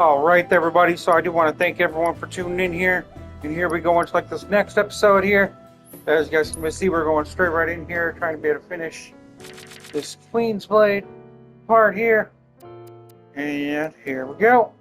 All right, everybody. So I do want to thank everyone for tuning in here. And here we go into like this next episode here. As you guys can see, we're going straight right in here, trying to be able to finish this Queen's Blade part here. And here we go.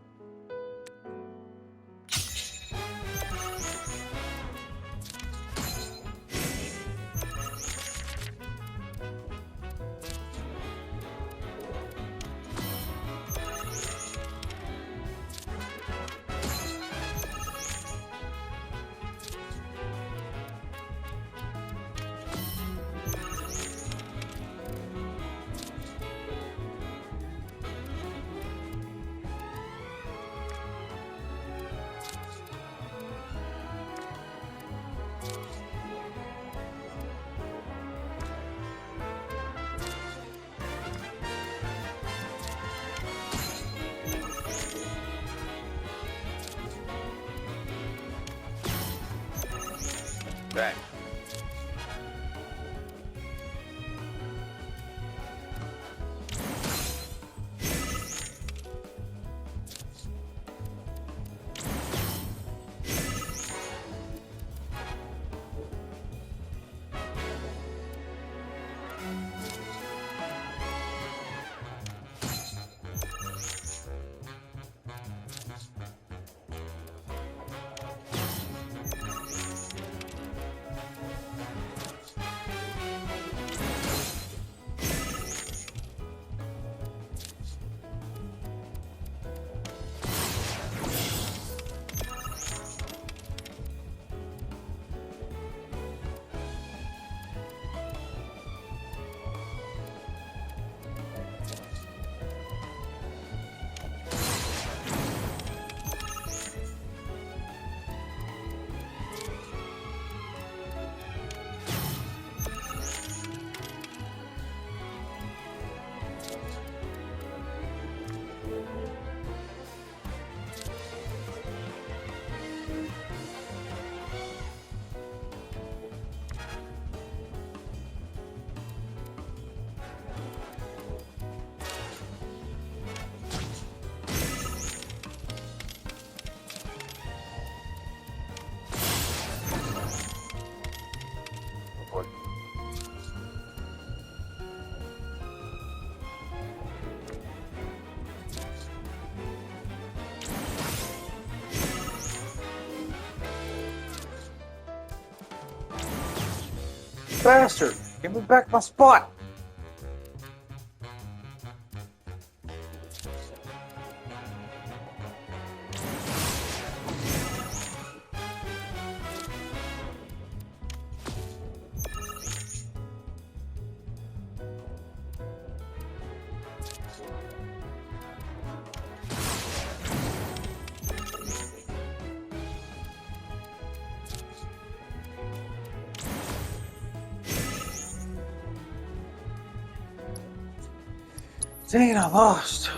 Back. Bastard! Give me back my spot! Dang, I lost.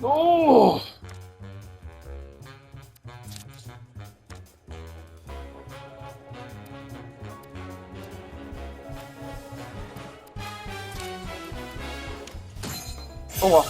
Oh! Oh well.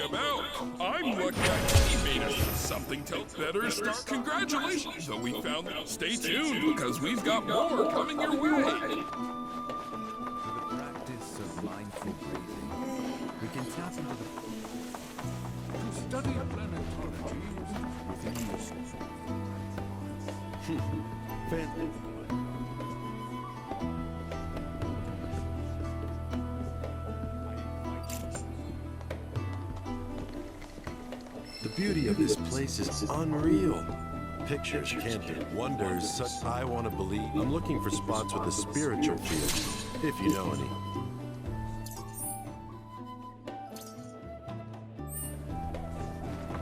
about? I'm lucky he made us something to better start. Congratulations, so we found that. Stay tuned, because we've got more coming your way. Through the practice of mindful breathing, we can tap into to study planetology within yourself. The beauty of this place is unreal. Pictures can't do wonders such I want to believe. I'm looking for spots with a spiritual feel, if you know any.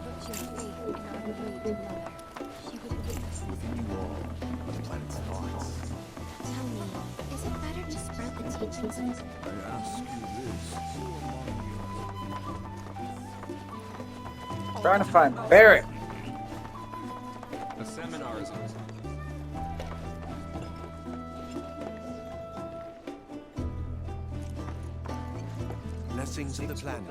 Put your faith in our great mother. She would witness Within you all are the planet's thoughts. Tell me, is it better to spread the teachings of I ask you this, who among you? Trying to find Barrett. The seminars. Blessings of the planet.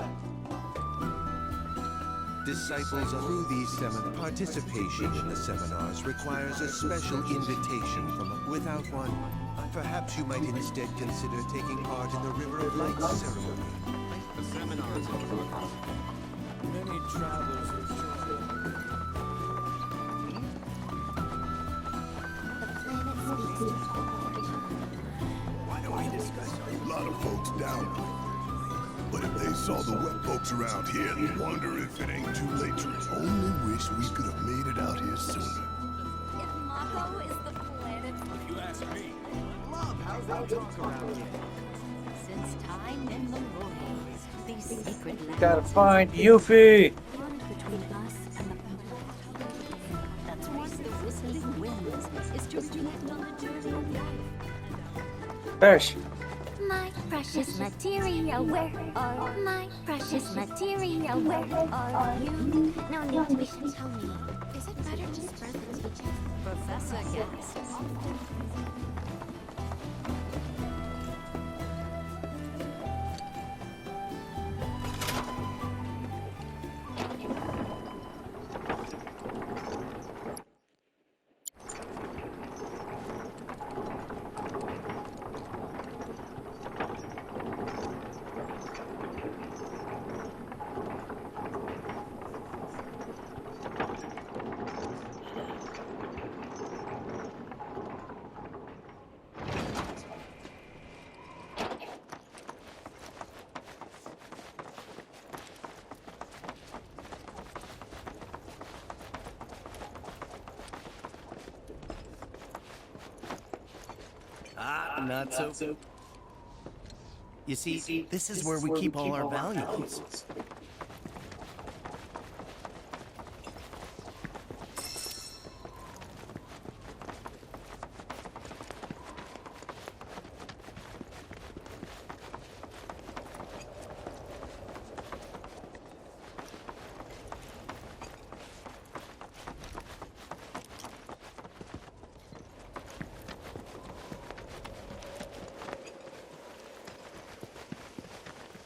Disciples through these seminars. Participation in the seminars requires a special invitation from without one. Perhaps you might instead consider taking part in the River of Light ceremony. The seminars in progress. Many travelers are the planet speaks to Why don't we discuss a lot of folks down here? But if they saw the wet folks around here, they'd wonder if it ain't too late to only wish we could have made it out here sooner. If Mako is the planet, If you ask me. Love how they talk around here. since time immemorial, these secret lands Gotta find Yuffie. bond between us and the planet. That's why the whistling winds is to reflect on the journey of life. Fish. My precious materia, where are my precious materia? Where are you? No need to be. Tell me, is it better to spread the teaching? Professor guest. Not so. You see, this is where we keep all our valuables.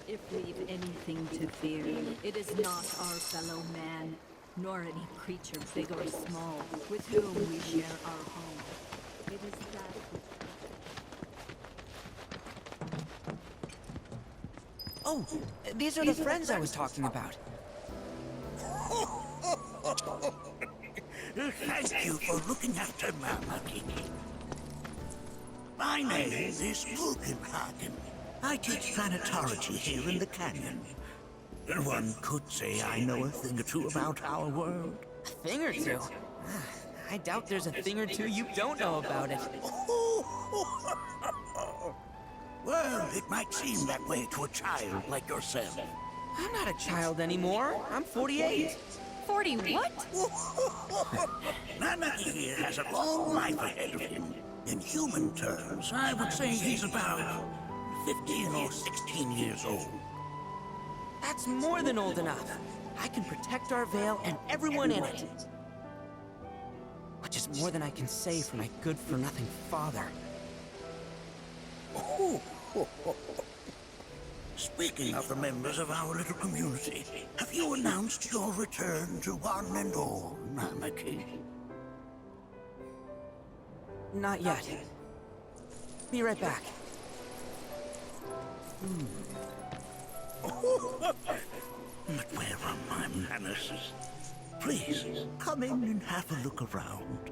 If we've anything to fear, it is not our fellow man, nor any creature big or small, with whom we share our home. It is that which Oh, these are the friends I was talking about. Thank you for looking after Mama Kiki. My name is Vulcanhagen. I teach planetology here in the canyon. One could say I know a thing or two about our world. A thing or two? I doubt there's a thing or two you don't know about it. Well, it might seem that way to a child like yourself. I'm not a child anymore. I'm 48. 40 what? Nana here has a long life ahead of him. In human terms, I would say he's about 15 or 16 years old. That's more than old enough. I can protect our veil and everyone in it. Which is more than I can say for my good-for-nothing father. Speaking of the members of our little community, have you announced your return to one and all, Nanaki? Not yet. Be right back. But where are my manners? Please, come in and have a look around.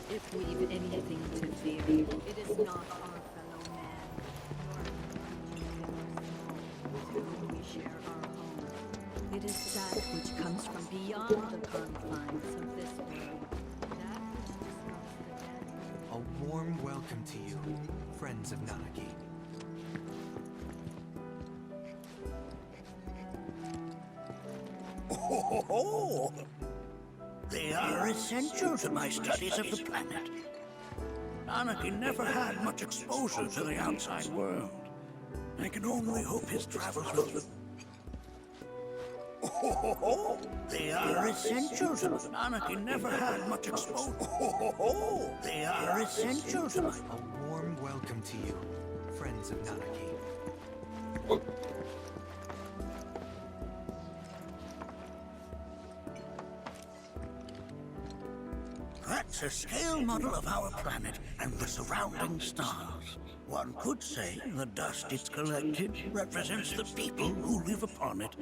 If we've anything to fear, it is not our fellow man, nor with whom we share our home. It is that which comes from beyond the confines of this world. That which disrupts the dead. A warm welcome to you, friends of Nanaki. Oh, they are essential to my studies of the planet. Nanaki never had much exposure to the outside world. I can only hope his travels will... Oh, they are essential to... Nanaki never had much exposure... Oh, they are essential to... A warm welcome to you, friends of Nanaki. That's a scale model of our planet and the surrounding stars. One could say the dust it's collected represents the people who live upon it.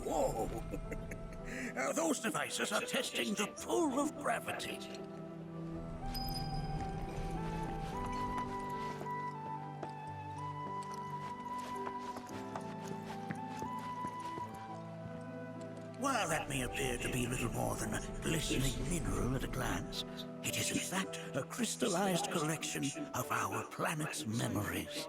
Whoa! Those devices are testing the pull of gravity. While that may appear to be little more than a glistening mineral at a glance, it is in fact a crystallized collection of our planet's memories.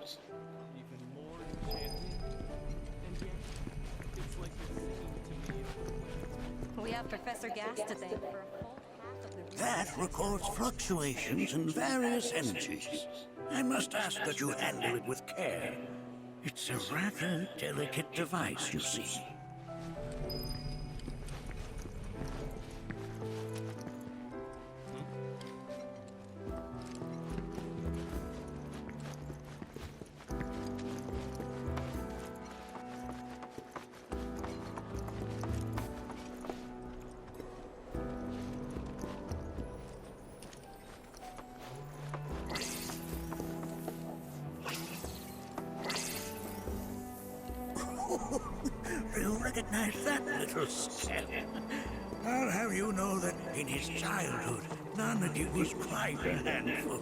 We have Professor Gas to thank for a full half of the... That records fluctuations in various energies. I must ask that you handle it with care. It's a rather delicate device, you see. You recognize that little step? I'll have you know that in his childhood, Nanaki was quite a handful.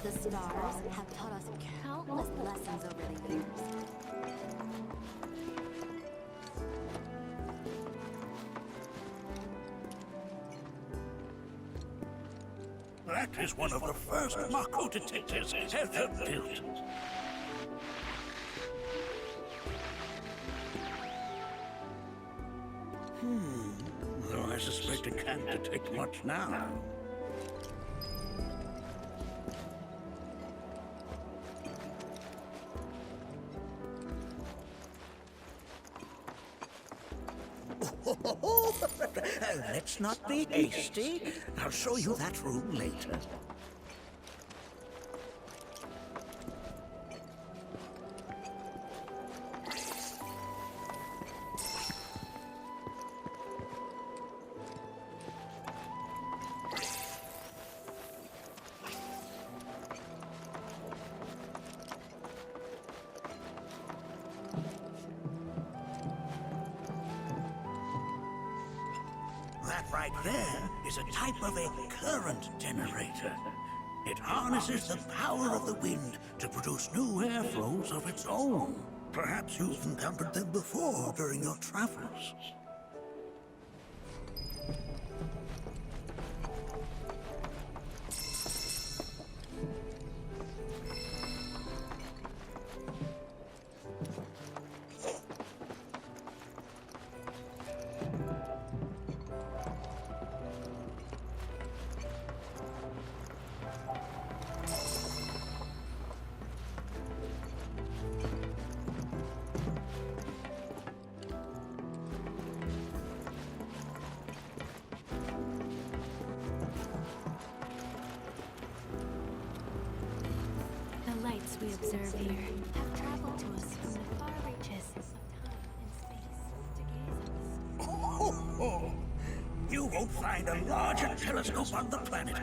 The stars have taught us countless lessons over the years. That is one of the first Mako detectors ever built. Though I suspect it can't detect much now. Let's not be hasty. I'll show you that room later. That right there is a type of a current generator. It harnesses the power of the wind to produce new airflows of its own. Perhaps you've encountered them before during your travels. lights we observe here have traveled to us from the far reaches of time and space to gaze at us. You won't find a larger telescope on the planet.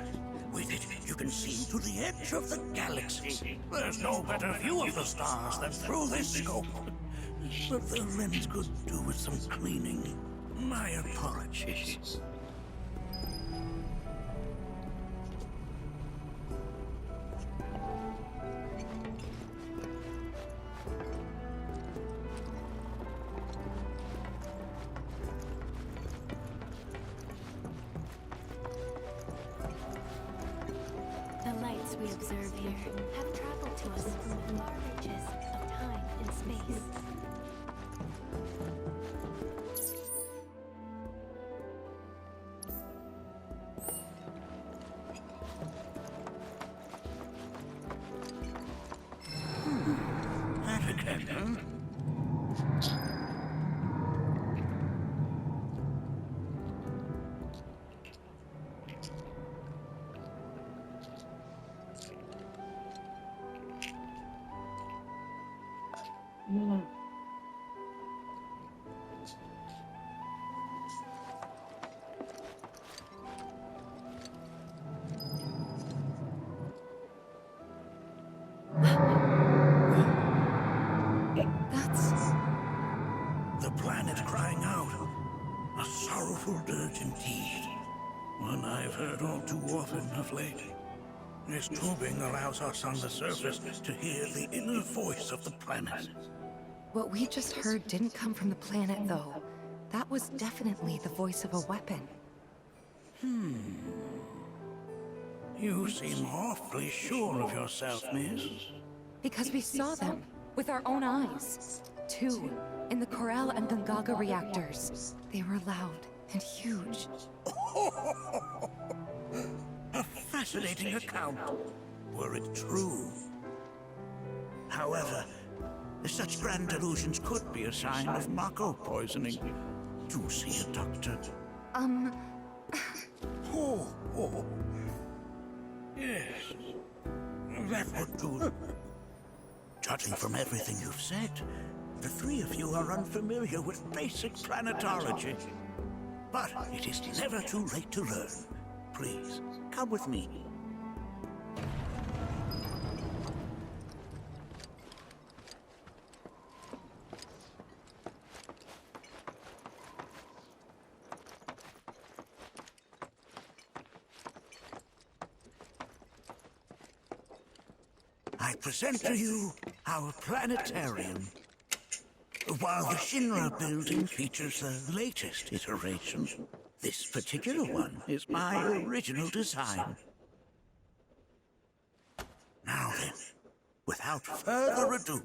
With it, you can see to the edge of the galaxy. There's no better view of the stars than through this scope. But the lens could do with some cleaning. My apologies. The lights we observe here have traveled to us from the far reaches of time and space. That again, huh? That's... The planet crying out. A sorrowful dirge indeed. One I've heard all too often of late. This tubing allows us on the surface to hear the inner voice of the planet. What we just heard didn't come from the planet, though. That was definitely the voice of a weapon. You seem awfully sure of yourself, miss. Because we saw them with our own eyes. Two, in the Corel and Gungaga reactors. They were loud and huge. A fascinating account, were it true. However, such grand delusions could be a sign of Mako poisoning. Do see a doctor. Oh. Yes, that would do. Judging from everything you've said, the three of you are unfamiliar with basic planetology. But it is never too late to learn. Please, come with me. I present to you our planetarium. While the Shinra building features the latest iteration, this particular one is my original design. Now then, without further ado,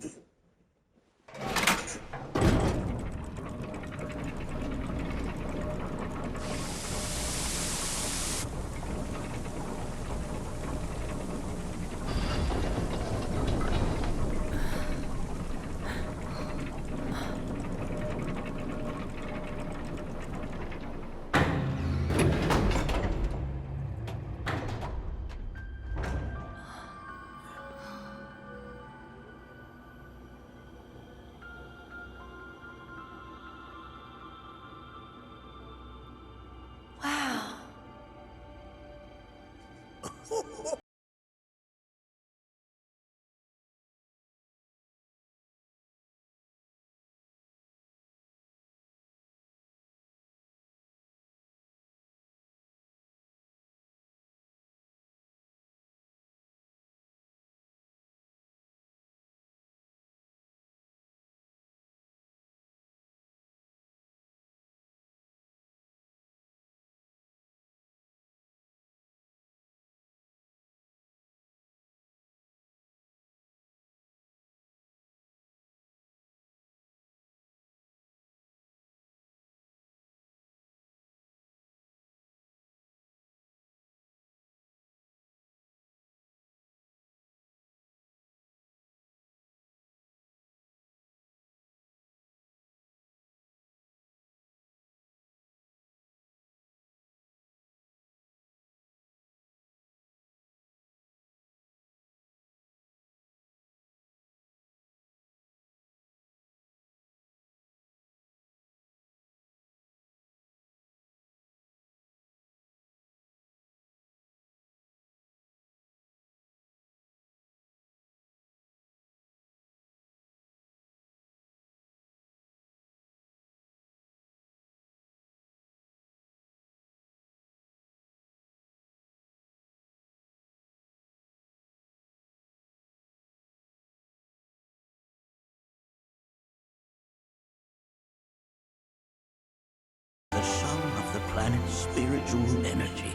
the sum of the planet's spiritual energy.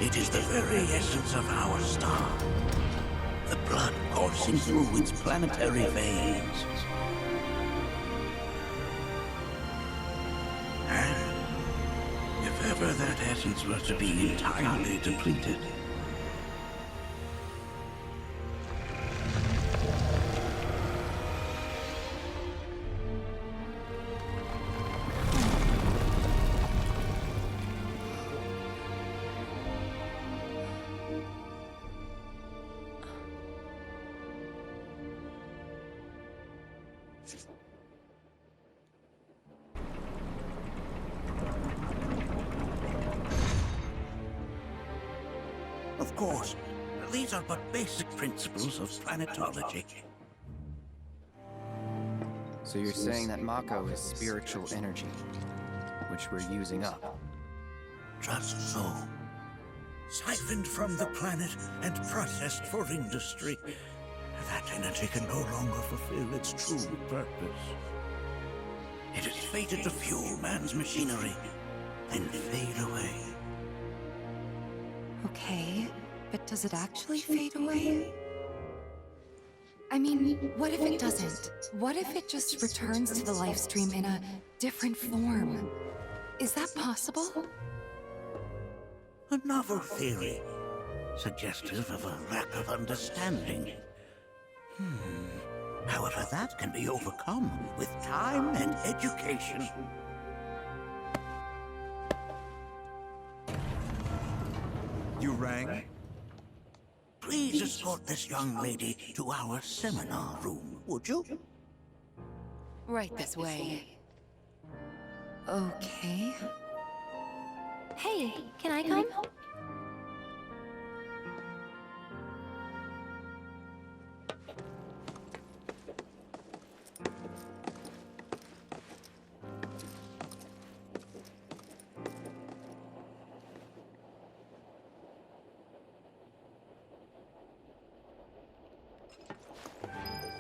It is the very essence of our star. The blood coursing through its planetary veins. And if ever that essence were to be entirely depleted, of course, these are but basic principles of planetology. So you're saying that Mako is spiritual energy, which we're using up? Just so. Siphoned from the planet and processed for industry, that energy can no longer fulfill its true purpose. It is fated to fuel man's machinery, then fade away. Okay, but does it actually fade away? I mean, what if it doesn't? What if it just returns to the life stream in a different form? Is that possible? A novel theory, suggestive of a lack of understanding. However, that can be overcome with time and education. You rang? Please escort this young lady to our seminar room, would you? Right this way. Okay. Hey, can I come?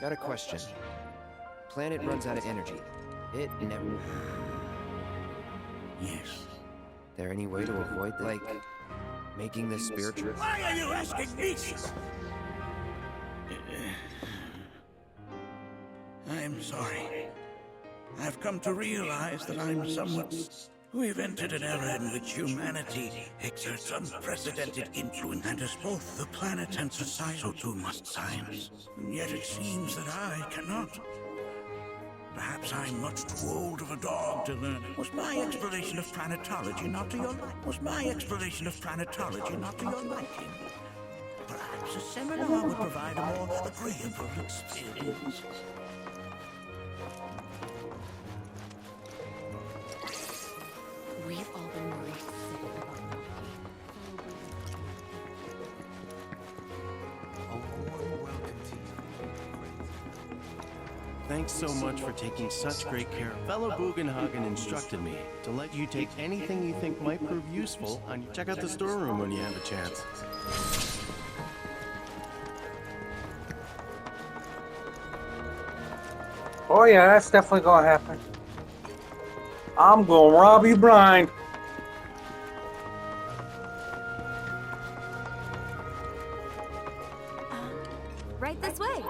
Got a question. Planet runs out of energy. It never... Yes. There any way to avoid, like, making this spiritual? Why are you asking me? I'm sorry. I've come to realize that I'm somewhat... We've entered an era in which humanity exerts unprecedented influence, and as both the planet and society, so too must science. And yet it seems that I cannot. Perhaps I'm much too old of a dog to learn. Was my exploration of planetology not to your liking? Was my exploration of planetology not to your liking? Perhaps a seminar would provide a more agreeable experience. We've all been worried sick about A warm welcome to you. Thanks so much for taking such great care. Fellow Bugenhagen instructed me to let you take anything you think might prove useful on. Check out the storeroom when you have a chance. Oh yeah, that's definitely gonna happen. I'm gonna rob you blind. Right this way.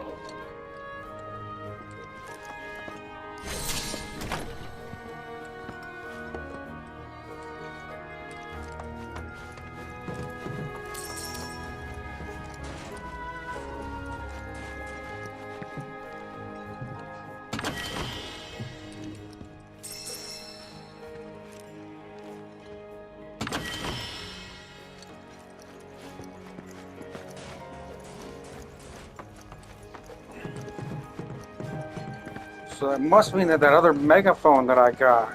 So that must mean that other megaphone that I got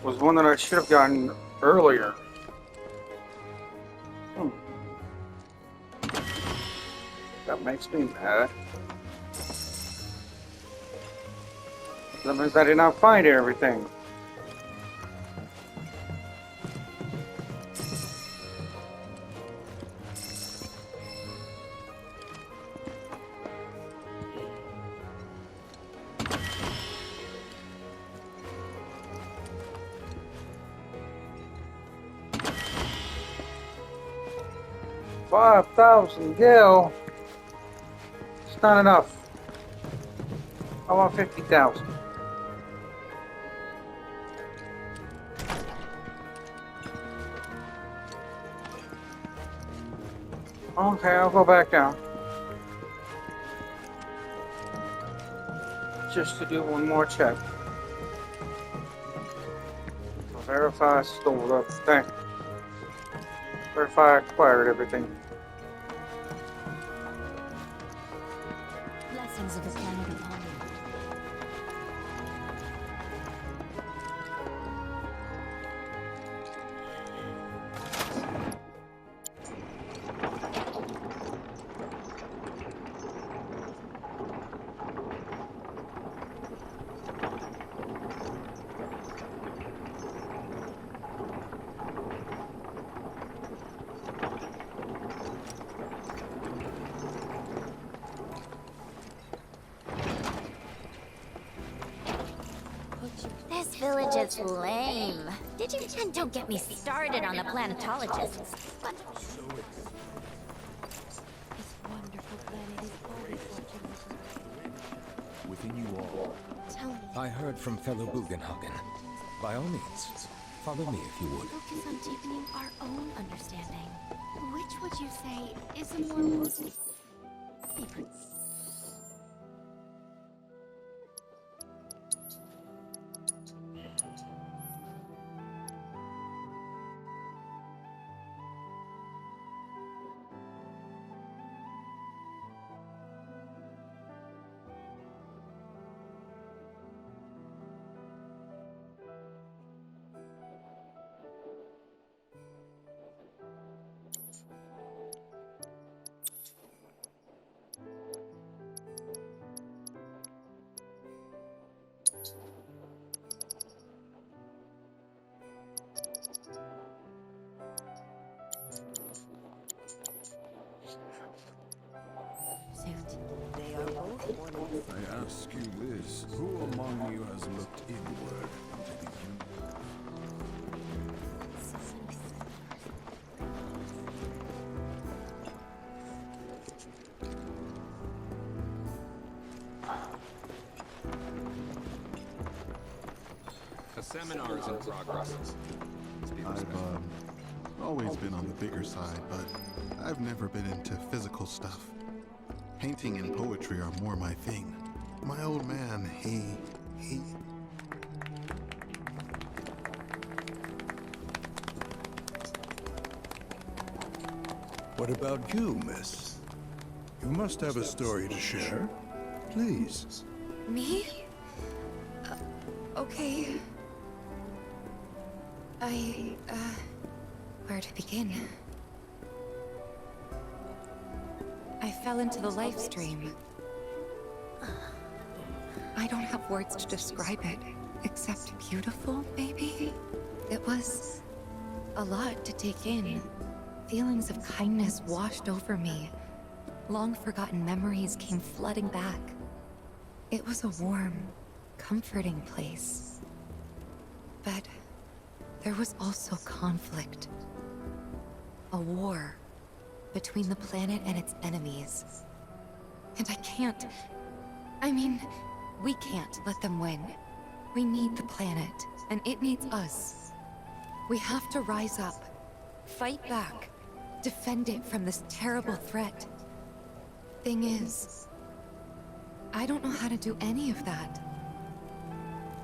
was one that I should have gotten earlier. That makes me mad. That means I did not find everything. 5,000 gil. It's not enough. I want 50,000. Okay, I'll go back down. Just to do one more check. So verify I stole everything. Verify I acquired everything. Blessings of the planet upon you. This village is lame. Did you? And don't get me started on the planetologists. But this wonderful planet is always watching over. Within you all. Tell me. I heard from fellow Bugenhagen. By all means, follow me if you would. Focus on deepening our own understanding. Which would you say is a more secret? I ask you this, who among you has looked inward into the A seminar is in progress. I've always been on the bigger side, but I've never been into physical stuff. Painting and poetry are more my thing. My old man, he... What about you, miss? You must have a story to share. Please. Me? Okay. Where to begin? I fell into the life stream. I don't have words to describe it, except beautiful, maybe? It was a lot to take in. Feelings of kindness washed over me. Long-forgotten memories came flooding back. It was a warm, comforting place. But there was also conflict. A war between the planet and its enemies. And we can't let them win. We need the planet, and it needs us. We have to rise up, fight back, defend it from this terrible threat. Thing is, I don't know how to do any of that.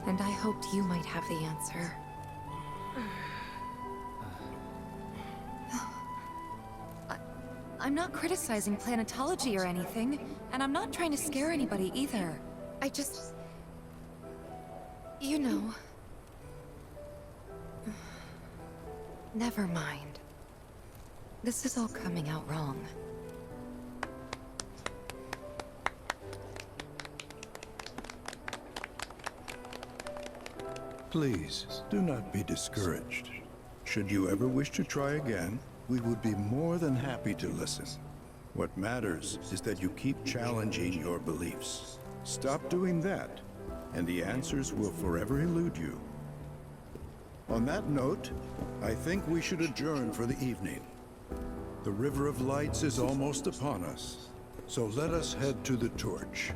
And I hoped you might have the answer. I'm not criticizing planetology or anything, and I'm not trying to scare anybody either. I just... you know... Never mind. This is all coming out wrong. Please, do not be discouraged. Should you ever wish to try again, we would be more than happy to listen. What matters is that you keep challenging your beliefs. Stop doing that, and the answers will forever elude you. On that note, I think we should adjourn for the evening. The River of Lights is almost upon us, so let us head to the torch.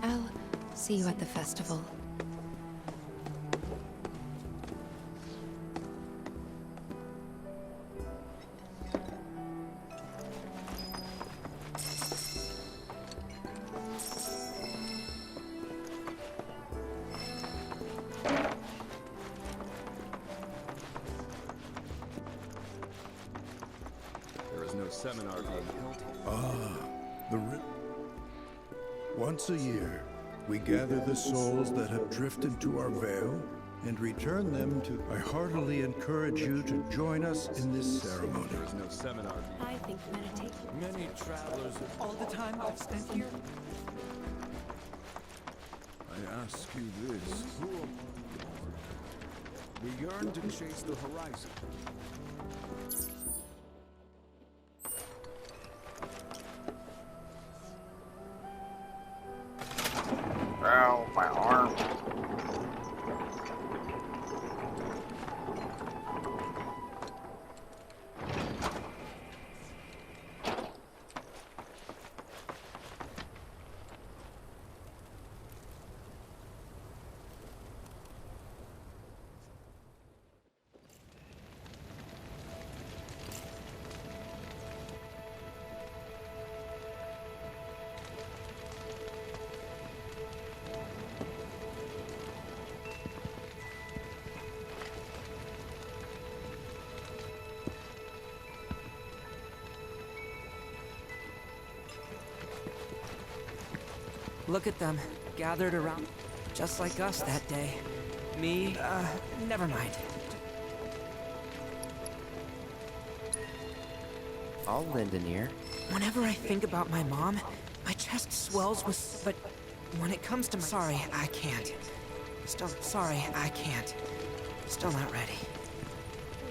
I'll see you at the festival. There is no seminar being held here. Once a year, we gather the souls that have drifted to our veil and return them to... I heartily encourage you to join us in this ceremony. There is no seminar. I think meditation. Many travelers. All the time I've spent here. I ask you this: who? We yearn to chase the horizon. Ow, my arm. Look at them, gathered around, just like us that day. Me, never mind. I'll lend an ear. Whenever I think about my mom, my chest swells with... But when it comes to my... Sorry, I can't. Sorry, I can't. Still not ready.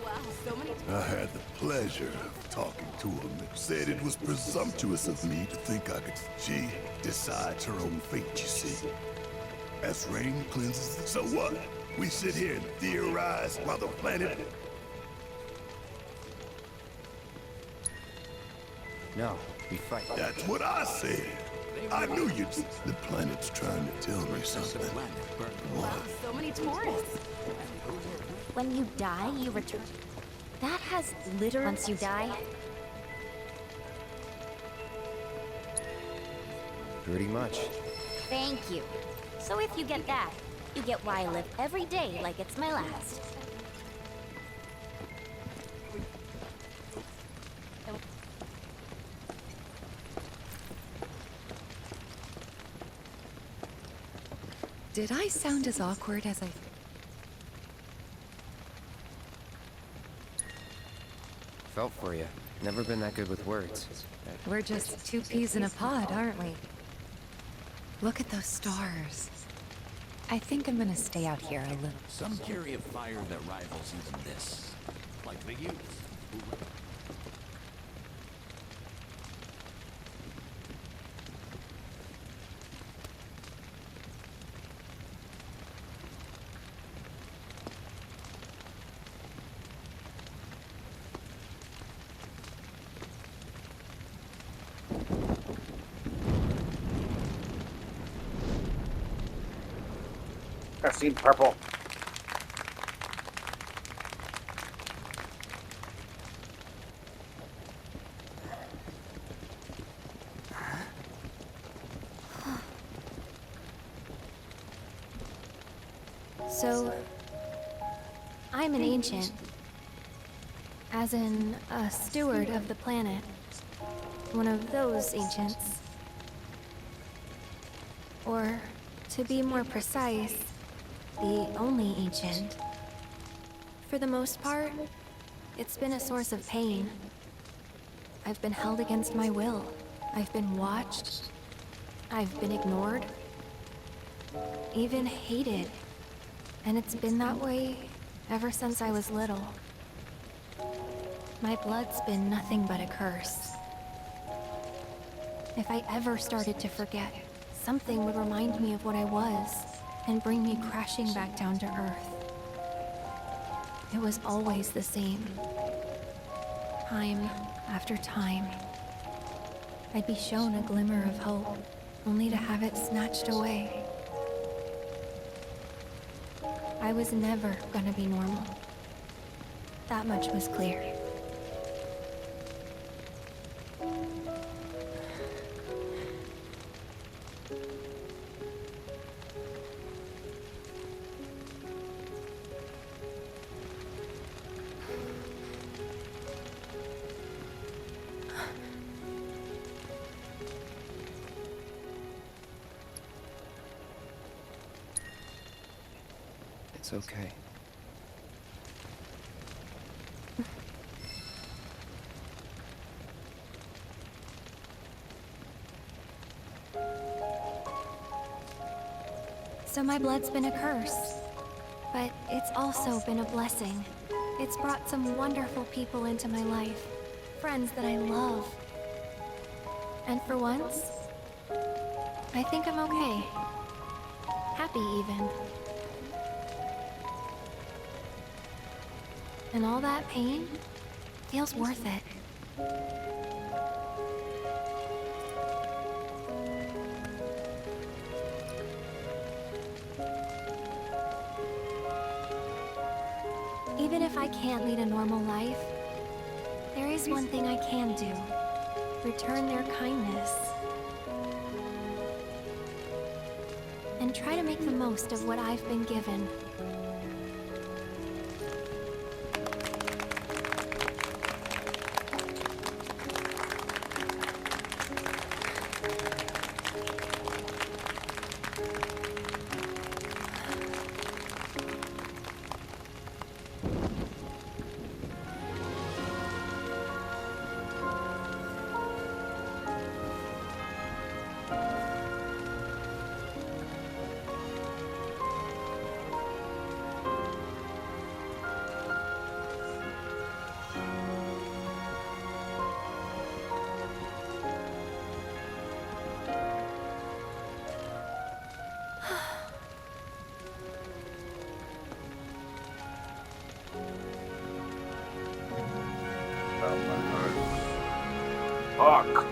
Wow, so many... I had the pleasure of talking to him. Said it was presumptuous of me to think I could... She decides her own fate, you see. As rain cleanses... So what? We sit here and theorize while the planet... No, we fight. That's what I said. I knew you'd... The planet's trying to tell me something. Wow, so many tourists. When you die, you return. That has literally... Once you die... Pretty much. Thank you. So if you get that, you get why I live every day like it's my last. Did I sound as awkward as I... Felt for you. Never been that good with words. We're just two peas in a pod, aren't we? Look at those stars. I think I'm gonna stay out here a little. Some carry a fire that rivals even this. Like the youth. I've seen purple. So, I'm an ancient. As in, a steward of the planet. One of those ancients. Or, to be more precise, the only ancient. For the most part, it's been a source of pain. I've been held against my will. I've been watched. I've been ignored. Even hated. And it's been that way ever since I was little. My blood's been nothing but a curse. If I ever started to forget, something would remind me of what I was and bring me crashing back down to Earth. It was always the same. Time after time. I'd be shown a glimmer of hope, only to have it snatched away. I was never gonna be normal. That much was clear. It's okay. So my blood's been a curse, but it's also been a blessing. It's brought some wonderful people into my life, friends that I love. And for once, I think I'm okay. Happy even. And all that pain feels worth it. Even if I can't lead a normal life, there is one thing I can do. Return their kindness. And try to make the most of what I've been given. Fuck.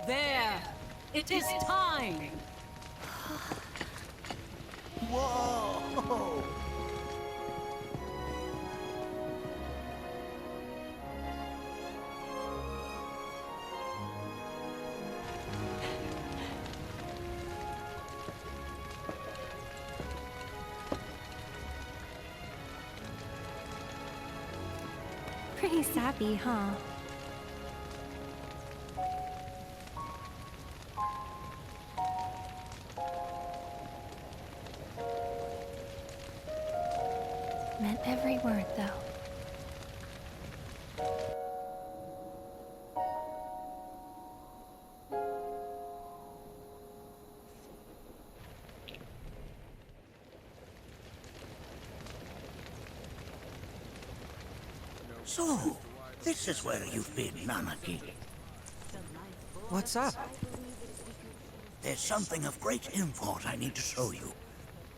There! It is time! Whoa! Pretty sappy, huh? Meant every word, though. So, this is where you've been, Namaki. What's up? There's something of great import I need to show you.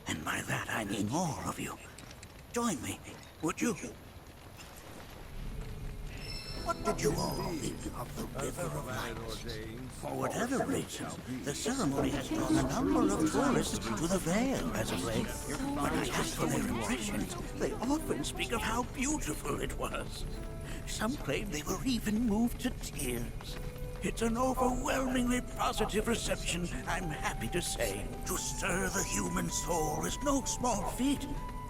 And by that I mean more of you. Join me, would you? What did you all think of the River of Lights? For whatever reason, the ceremony has drawn a number of tourists to the Vale as of late. When I ask for their impressions, they often speak of how beautiful it was. Some claim they were even moved to tears. It's an overwhelmingly positive reception, I'm happy to say. To stir the human soul is no small feat,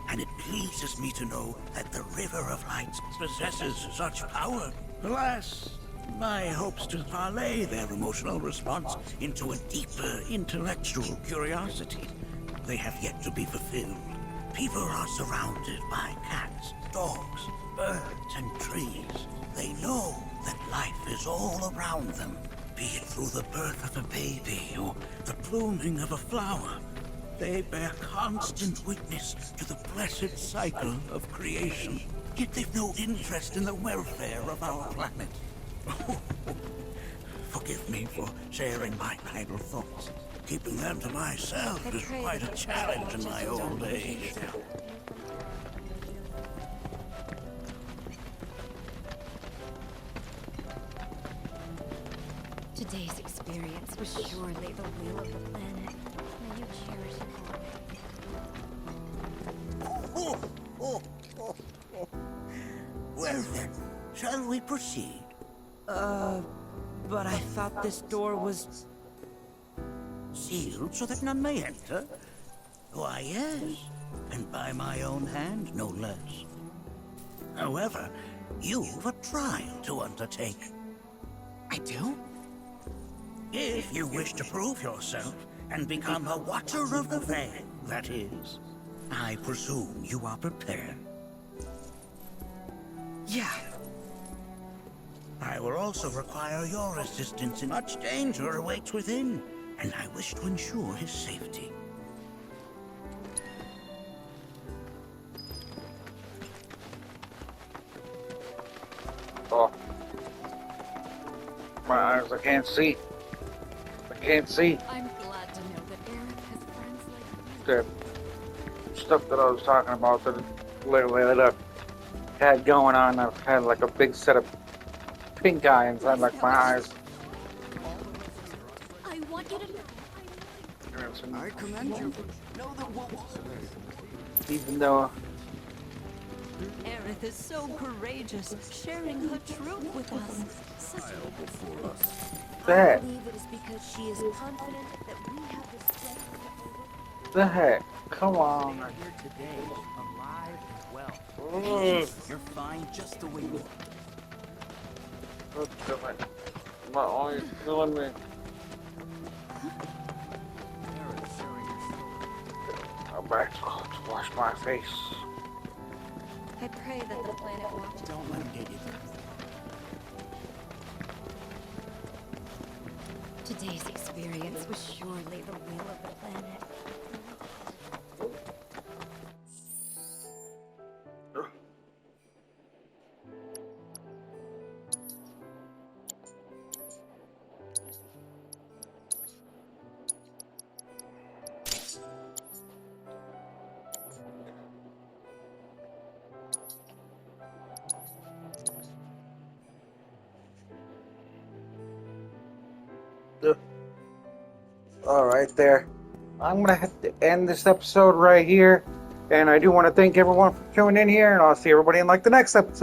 and it pleases me to know that the River of Lights possesses such power. Alas, my hopes to parlay their emotional response into a deeper intellectual curiosity, they have yet to be fulfilled. People are surrounded by cats, dogs, birds, and trees. They know that life is all around them, be it through the birth of a baby or the blooming of a flower, they bear constant witness to the blessed cycle of creation. Yet they've no interest in the welfare of our planet. Forgive me for sharing my idle thoughts. Keeping them to myself is quite a challenge in my old age. Today's experience was surely the will of the planet. May you cherish it. Well then, shall we proceed? But I thought this door was... Sealed so that none may enter? Why, yes. And by my own hand, no less. However, you've a trial to undertake. I do? If you wish to prove yourself and become a Watcher of the Veil, that is. I presume you are prepared. Yeah. I will also require your assistance. Much danger awaits within, and I wish to ensure his safety. Oh. My eyes, I can't see. I can't see. I'm glad to know that Eric has friends like The stuff that I was talking about that literally that I had going on, I've had like a big set of pink eye inside like my eyes. I want you to I commend you. Know that Even though Aerith is so courageous, sharing her truth with us. Such that. I believe it is because she is confident that we have the strength. The heck? Come on. You're here today, alive and well. Mm. You're fine just the way you are. God damn it. My eyes killing me. I'm back to wash my face. I pray that the planet watch. Don't let him get you there. Today's experience was surely the will of the planet. All right, there. I'm gonna have to end this episode right here, and I do want to thank everyone for tuning in here, and I'll see everybody in like the next episode.